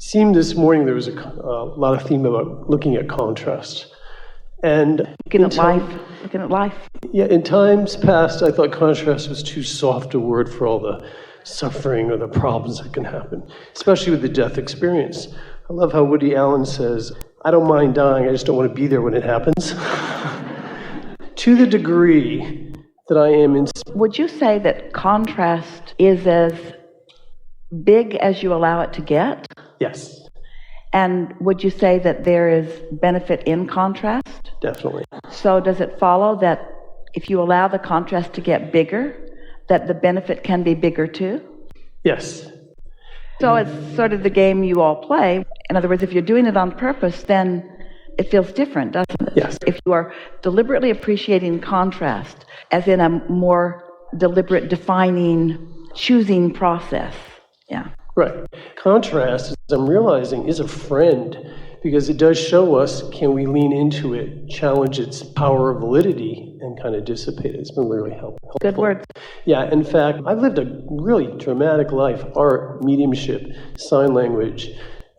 seemed this morning there was a lot of theme about looking at contrast. And looking at life. Yeah, in times past, I thought contrast was too soft a word for all the suffering or the problems that can happen, especially with the death experience. I love how Woody Allen says, I don't mind dying, I just don't want to be there when it happens. To the degree that I am in... Would you say that contrast is as big as you allow it to get? Yes. And would you say that there is benefit in contrast? Definitely. So does it follow that if you allow the contrast to get bigger, that the benefit can be bigger too? Yes. So it's sort of the game you all play. In other words, if you're doing it on purpose, then it feels different, doesn't it? Yes. If you are deliberately appreciating contrast, as in a more deliberate, defining, choosing process. Yeah. Right. Contrast, as I'm realizing, is a friend because it does show us, can we lean into it, challenge its power of validity, and kind of dissipate it. It's been really helpful. Good words. Yeah, in fact, I've lived a really dramatic life, art, mediumship, sign language,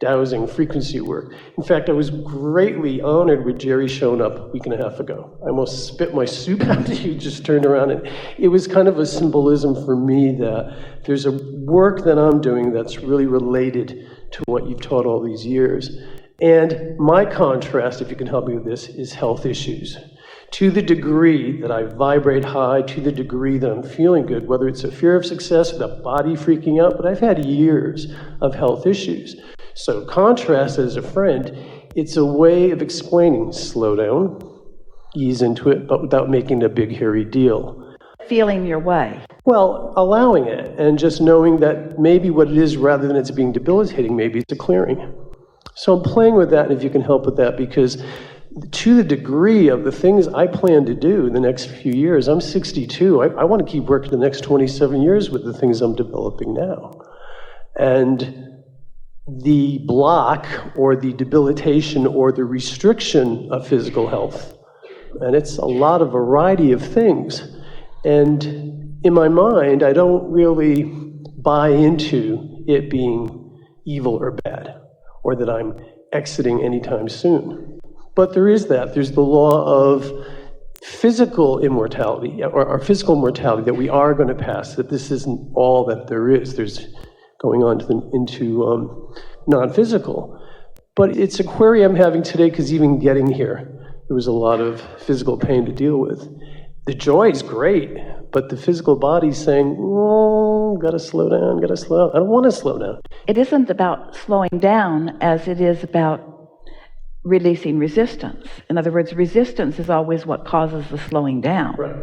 dowsing, frequency work. In fact, I was greatly honored with Jerry showing up a week and a half ago. I almost spit my soup out. He just turned around, and it was kind of a symbolism for me that there's a work that I'm doing that's really related to what you've taught all these years. And my contrast, if you can help me with this, is health issues. To the degree that I vibrate high, to the degree that I'm feeling good, whether it's a fear of success or the body freaking out, but I've had years of health issues. So contrast as a friend, it's a way of explaining, slow down, ease into it, but without making it a big, hairy deal. Feeling your way. Well, allowing it and just knowing that maybe what it is, rather than it's being debilitating, maybe it's a clearing. So I'm playing with that, and if you can help with that, because to the degree of the things I plan to do in the next few years, I'm 62, I want to keep working the next 27 years with the things I'm developing now. And the block or the debilitation or the restriction of physical health, and it's a lot of variety of things. And in my mind, I don't really buy into it being evil or bad, or that I'm exiting anytime soon. But there is that. There's the law of physical immortality, or our physical mortality, that we are going to pass, that this isn't all that there is. There's going on into non-physical. But it's a query I'm having today, because even getting here, there was a lot of physical pain to deal with. The joy is great, but the physical body's saying, gotta slow down, gotta slow down. I don't want to slow down. It isn't about slowing down as it is about releasing resistance. In other words, resistance is always what causes the slowing down. Right.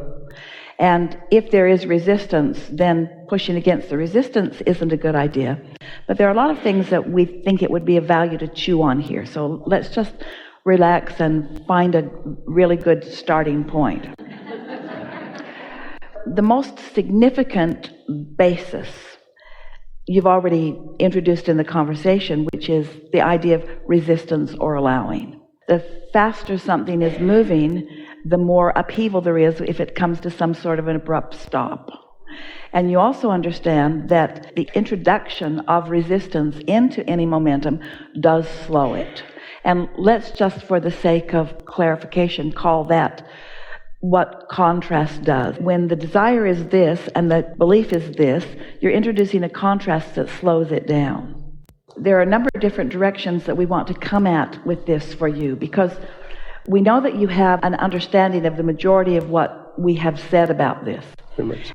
And if there is resistance, then pushing against the resistance isn't a good idea. But there are a lot of things that we think it would be of value to chew on here. So let's just relax and find a really good starting point. The most significant basis you've already introduced in the conversation, which is the idea of resistance or allowing. The faster something is moving, the more upheaval there is if it comes to some sort of an abrupt stop. And you also understand that the introduction of resistance into any momentum does slow it. And let's just, for the sake of clarification, call that what contrast does. When the desire is this and the belief is this, you're introducing a contrast that slows it down. There are a number of different directions that we want to come at with this for you, because we know that you have an understanding of the majority of what we have said about this.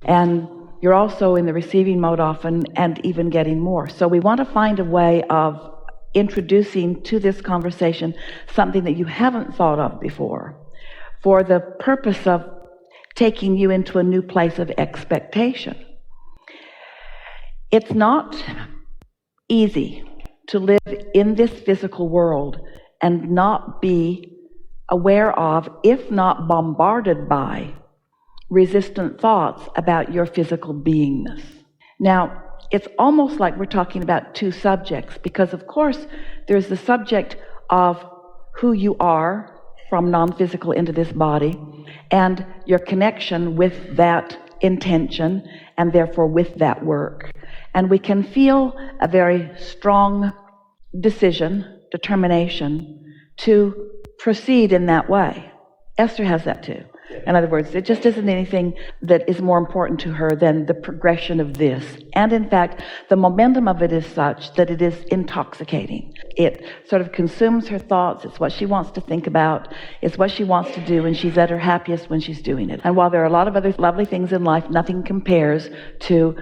And you're also in the receiving mode often, and even getting more. So we want to find a way of introducing to this conversation something that you haven't thought of before, for the purpose of taking you into a new place of expectation. It's not easy to live in this physical world and not be aware of, if not bombarded by, resistant thoughts about your physical beingness. Now, it's almost like we're talking about two subjects, because of course there's the subject of who you are from non-physical into this body, and your connection with that intention, and therefore with that work. And we can feel a very strong decision, determination to proceed in that way. Esther has that too. In other words, it just isn't anything that is more important to her than the progression of this. And in fact, the momentum of it is such that it is intoxicating. It sort of consumes her thoughts. It's what she wants to think about. It's what she wants to do, and she's at her happiest when she's doing it. And while there are a lot of other lovely things in life, nothing compares to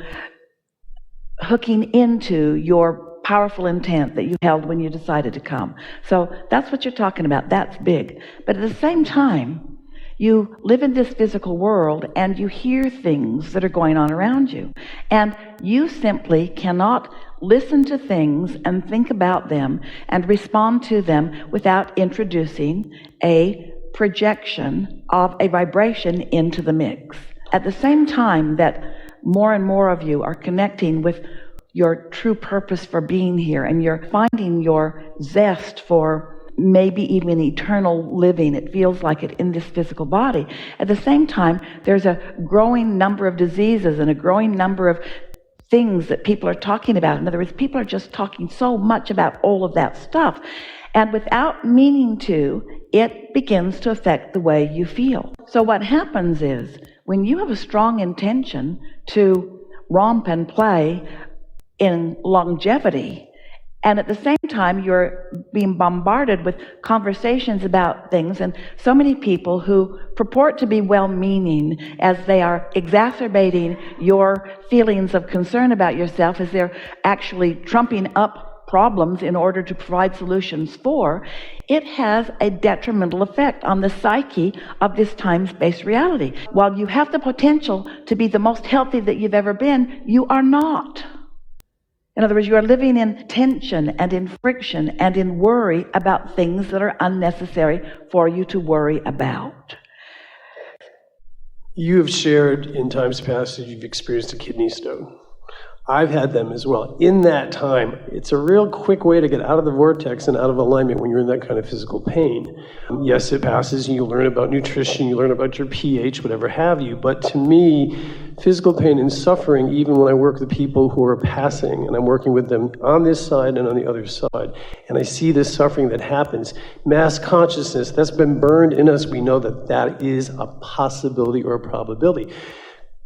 hooking into your powerful intent that you held when you decided to come. So that's what you're talking about. That's big. But at the same time, you live in this physical world and you hear things that are going on around you. And you simply cannot listen to things and think about them and respond to them without introducing a projection of a vibration into the mix. At the same time that more and more of you are connecting with your true purpose for being here, and you're finding your zest for maybe even eternal living, it feels like it, in this physical body. At the same time, there's a growing number of diseases and a growing number of things that people are talking about. In other words, people are just talking so much about all of that stuff. And without meaning to, it begins to affect the way you feel. So what happens is, when you have a strong intention to romp and play in longevity, and at the same time, you're being bombarded with conversations about things, and so many people who purport to be well-meaning, as they are exacerbating your feelings of concern about yourself, as they're actually trumping up problems in order to provide solutions for, it has a detrimental effect on the psyche of this time-space reality. While you have the potential to be the most healthy that you've ever been, you are not. In other words, you are living in tension and in friction and in worry about things that are unnecessary for you to worry about. You have shared in times past that you've experienced a kidney stone. I've had them as well. In that time, it's a real quick way to get out of the vortex and out of alignment when you're in that kind of physical pain. Yes, it passes, and you learn about nutrition, you learn about your pH, whatever have you. But to me, physical pain and suffering, even when I work with people who are passing, and I'm working with them on this side and on the other side, and I see this suffering that happens, mass consciousness, that's been burned in us. We know that that is a possibility or a probability.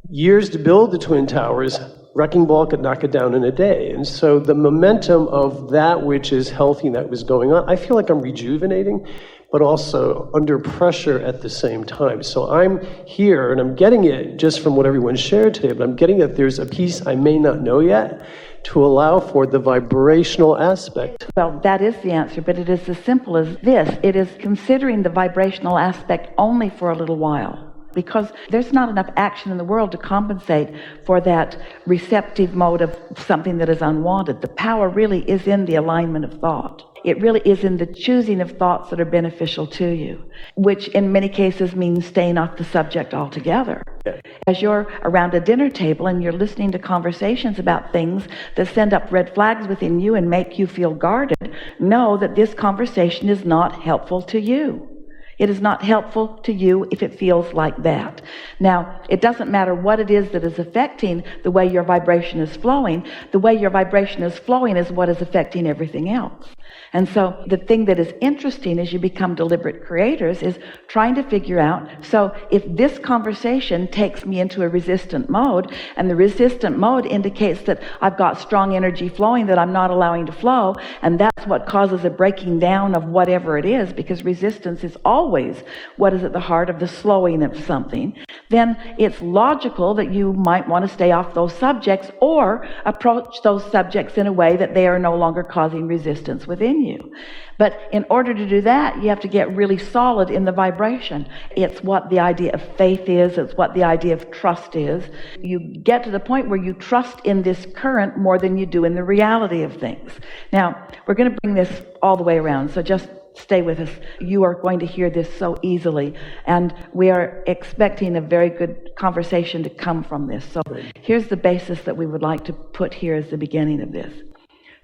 Years to build the Twin Towers, wrecking ball could knock it down in a day. And so the momentum of that which is healthy and that was going on, I feel like I'm rejuvenating, but also under pressure at the same time. So I'm here, and I'm getting it just from what everyone shared today, but I'm getting that there's a piece I may not know yet to allow for the vibrational aspect. Well, that is the answer, but it is as simple as this. It is considering the vibrational aspect only for a little while, because there's not enough action in the world to compensate for that receptive mode of something that is unwanted. The power really is in the alignment of thought. It really is in the choosing of thoughts that are beneficial to you, which in many cases means staying off the subject altogether. As you're around a dinner table and you're listening to conversations about things that send up red flags within you and make you feel guarded, know that this conversation is not helpful to you. It is not helpful to you if it feels like that. Now, it doesn't matter what it is that is affecting the way your vibration is flowing. The way your vibration is flowing is what is affecting everything else. And so the thing that is interesting as you become deliberate creators is trying to figure out, so if this conversation takes me into a resistant mode, and the resistant mode indicates that I've got strong energy flowing that I'm not allowing to flow, and that's what causes a breaking down of whatever it is, because resistance is always what is at the heart of the slowing of something, then it's logical that you might want to stay off those subjects or approach those subjects in a way that they are no longer causing resistance within you. But in order to do that, you have to get really solid in the vibration. It's what the idea of faith is. It's what the idea of trust is. You get to the point where you trust in this current more than you do in the reality of things. Now, we're going to bring this all the way around, so just stay with us. You are going to hear this so easily, and we are expecting a very good conversation to come from this. So here's the basis that we would like to put here as the beginning of this.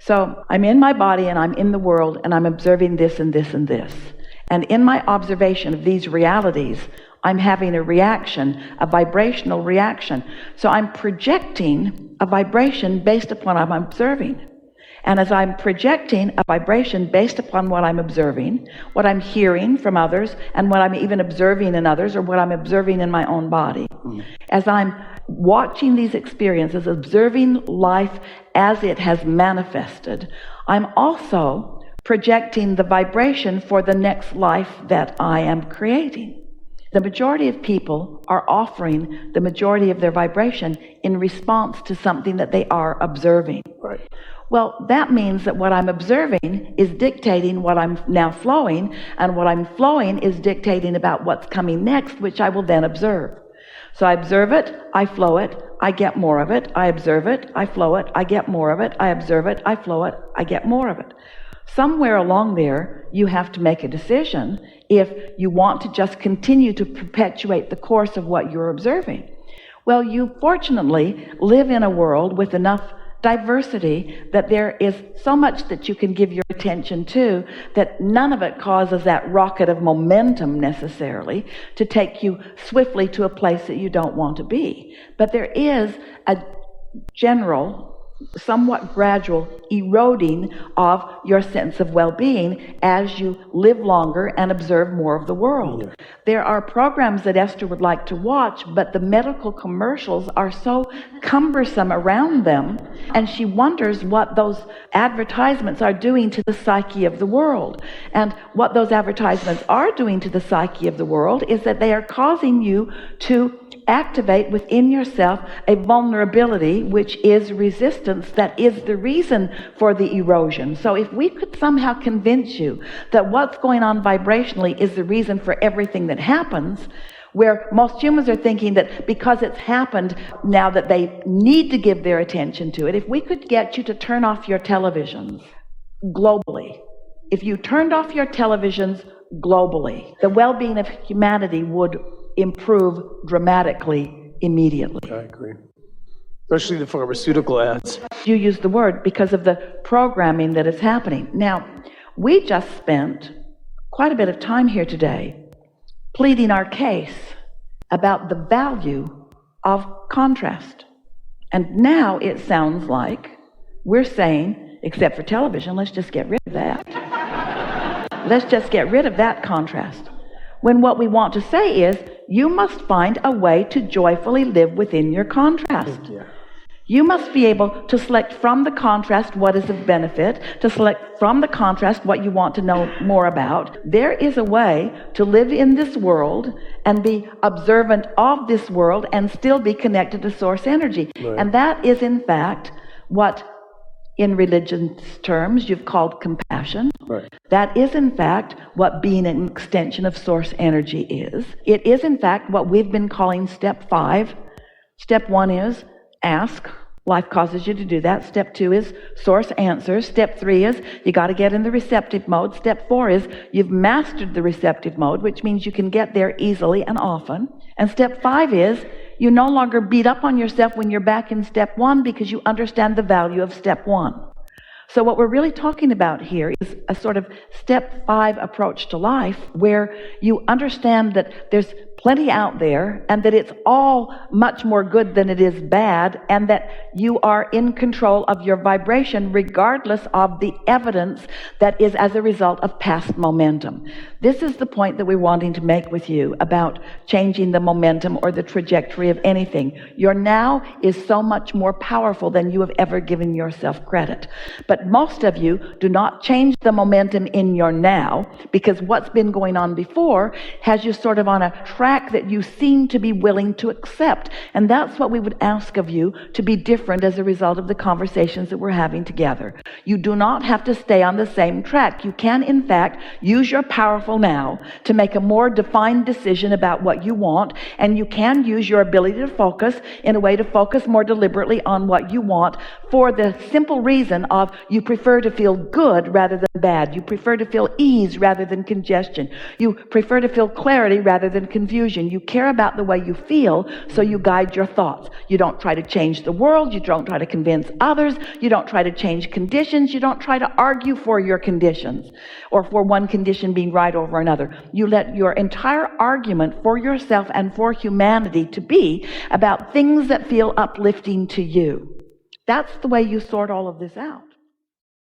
So I'm in my body and I'm in the world and I'm observing this and this and this. And in my observation of these realities, I'm having a reaction, a vibrational reaction. So I'm projecting a vibration based upon what I'm observing. And as I'm projecting a vibration based upon what I'm observing, what I'm hearing from others, and what I'm even observing in others, or what I'm observing in my own body, as I'm watching these experiences, observing life as it has manifested, I'm also projecting the vibration for the next life that I am creating. The majority of people are offering the majority of their vibration in response to something that they are observing. Right. Well, that means that what I'm observing is dictating what I'm now flowing, and what I'm flowing is dictating about what's coming next, which I will then observe. So I observe it, I flow it, I get more of it. I observe it, I flow it, I get more of it. I observe it, I flow it, I get more of it. Somewhere along there, you have to make a decision if you want to just continue to perpetuate the course of what you're observing. Well, you fortunately live in a world with enough diversity that there is so much that you can give your attention to that none of it causes that rocket of momentum necessarily to take you swiftly to a place that you don't want to be. But there is a general, somewhat gradual eroding of your sense of well-being as you live longer and observe more of the world. There are programs that Esther would like to watch, but the medical commercials are so cumbersome around them, and she wonders what those advertisements are doing to the psyche of the world. And what those advertisements are doing to the psyche of the world is that they are causing you to activate within yourself a vulnerability, which is resistance, that is the reason for the erosion. So if we could somehow convince you that what's going on vibrationally is the reason for everything that happens, where most humans are thinking that because it's happened now that they need to give their attention to it, if we could get you to turn off your televisions globally, if you turned off your televisions globally, the well-being of humanity would improve dramatically immediately. I agree. Especially the pharmaceutical ads. You use the word because of the programming that is happening. Now, we just spent quite a bit of time here today pleading our case about the value of contrast. And now it sounds like we're saying, except for television, let's just get rid of that. Let's just get rid of that contrast. When what we want to say is, you must find a way to joyfully live within your contrast. You must be able to select from the contrast what is of benefit, to select from the contrast what you want to know more about. There is a way to live in this world and be observant of this world and still be connected to source energy. Right. And that is, in fact, what in religion's terms you've called compassion. Right. That is, in fact, what being an extension of source energy is. It is, in fact, what we've been calling step 5. Step 1 is ask. Life causes you to do that. Step 2 is source answers. Step 3 is you got to get in the receptive mode. Step 4 is you've mastered the receptive mode, which means you can get there easily and often. And step 5 is you no longer beat up on yourself when you're back in step 1 because you understand the value of step 1. So what we're really talking about here is a sort of step 5 approach to life where you understand that there's plenty out there and that it's all much more good than it is bad, and that you are in control of your vibration regardless of the evidence that is as a result of past momentum. This is the point that we're wanting to make with you about changing the momentum or the trajectory of anything. Your now is so much more powerful than you have ever given yourself credit. But most of you do not change the momentum in your now because what's been going on before has you sort of on a track that you seem to be willing to accept. And that's what we would ask of you to be different as a result of the conversations that we're having together. You do not have to stay on the same track. You can, in fact, use your powerful now to make a more defined decision about what you want, and you can use your ability to focus in a way to focus more deliberately on what you want for the simple reason of you prefer to feel good rather than bad. You prefer to feel ease rather than congestion. You prefer to feel clarity rather than confusion. You care about the way you feel, so you guide your thoughts. You don't try to change the world. You don't try to convince others. You don't try to change conditions. You don't try to argue for your conditions or for one condition being right over another. You let your entire argument for yourself and for humanity to be about things that feel uplifting to you. That's the way you sort all of this out.